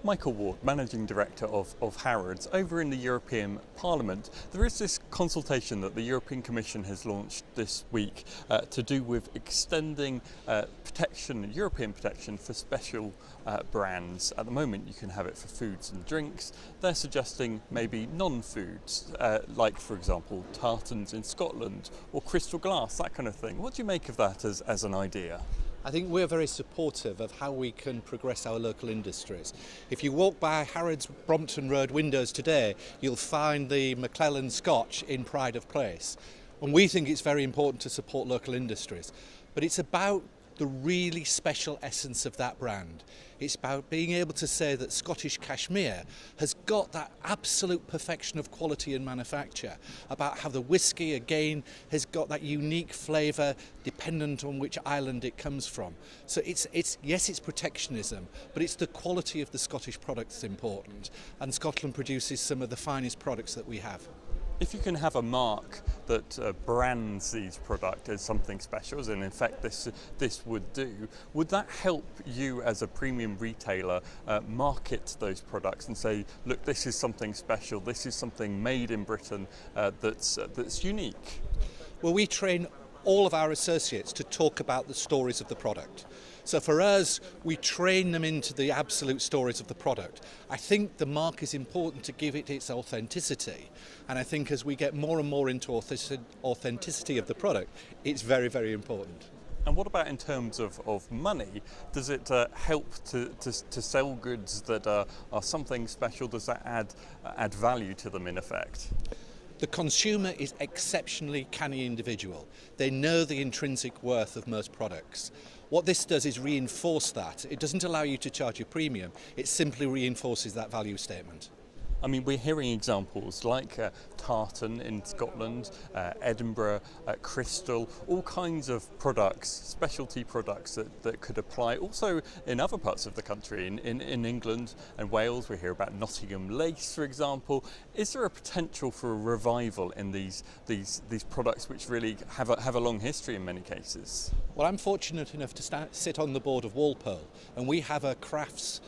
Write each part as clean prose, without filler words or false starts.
Michael Ward, Managing Director of Harrods. Over in the European Parliament, there is this consultation that the European Commission has launched this week to do with extending European protection for special brands. At the moment, you can have it for foods and drinks. They're suggesting maybe non-foods, like, for example, tartans in Scotland or crystal glass, that kind of thing. What do you make of that as an idea? I think we're very supportive of how we can progress our local industries. If you walk by Harrods Brompton Road windows today, you'll find the McClellan Scotch in pride of place. And we think it's very important to support local industries. But it's about the really special essence of that brand. It's about being able to say that Scottish Cashmere has got that absolute perfection of quality and manufacture, about how the whisky again has got that unique flavour dependent on which island it comes from. So yes, it's protectionism, but it's the quality of the Scottish products that's important, and Scotland produces some of the finest products that we have. If you can have a mark that brands these products as something special, as in fact this would do, would that help you as a premium retailer market those products and say, look, this is something special, this is something made in Britain that's unique? Well, we train all of our associates to talk about the stories of the product. So for us, we train them into the absolute stories of the product. I think the mark is important to give it its authenticity. And I think as we get more and more into authenticity of the product, it's very, very important. And what about in terms of money? Does it help to sell goods that are something special? Does that add value to them in effect? The consumer is exceptionally canny individual. They know the intrinsic worth of most products. What this does is reinforce that. It doesn't allow you to charge a premium, it simply reinforces that value statement. I mean, we're hearing examples like tartan in Scotland, Edinburgh, crystal, all kinds of products, specialty products that could apply also in other parts of the country. In England and Wales, we hear about Nottingham lace, for example. Is there a potential for a revival in these products which really have a long history in many cases? Well, I'm fortunate enough to sit on the board of Walpole, and we have a crafts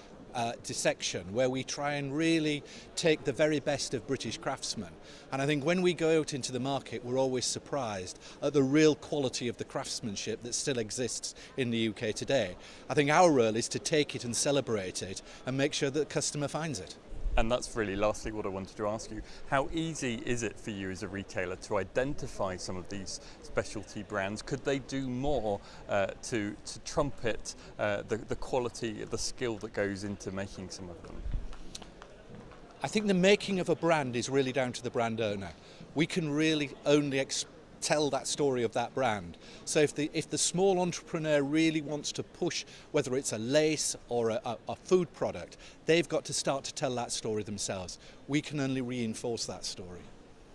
dissection where we try and really take the very best of British craftsmen. And I think when we go out into the market, we're always surprised at the real quality of the craftsmanship that still exists in the UK today. I think our role is to take it and celebrate it and make sure that the customer finds it. And that's really lastly what I wanted to ask you. How easy is it for you as a retailer to identify some of these specialty brands? Could they do more to trumpet the quality, the skill that goes into making some of them? I think the making of a brand is really down to the brand owner. We can really only tell that story of that brand. So if the small entrepreneur really wants to push, whether it's a lace or a food product, they've got to start to tell that story themselves. We can only reinforce that story.